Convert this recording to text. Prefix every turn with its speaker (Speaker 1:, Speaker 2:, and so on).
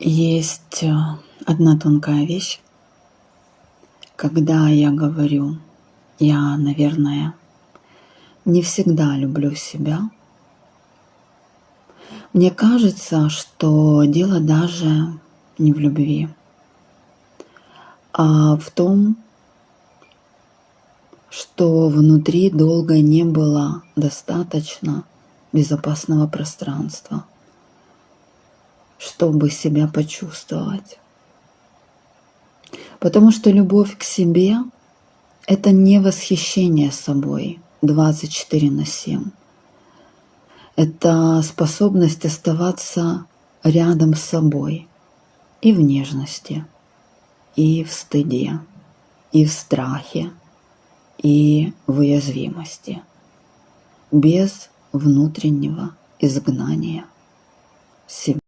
Speaker 1: Есть одна тонкая вещь, когда я говорю, я, наверное, не всегда люблю себя. Мне кажется, что дело даже не в любви, а в том, что внутри долго не было достаточно безопасного пространства, чтобы себя почувствовать. Потому что любовь к себе – это не восхищение собой 24/7. Это способность оставаться рядом с собой и в нежности, и в стыде, и в страхе, и в уязвимости, без внутреннего изгнания себя.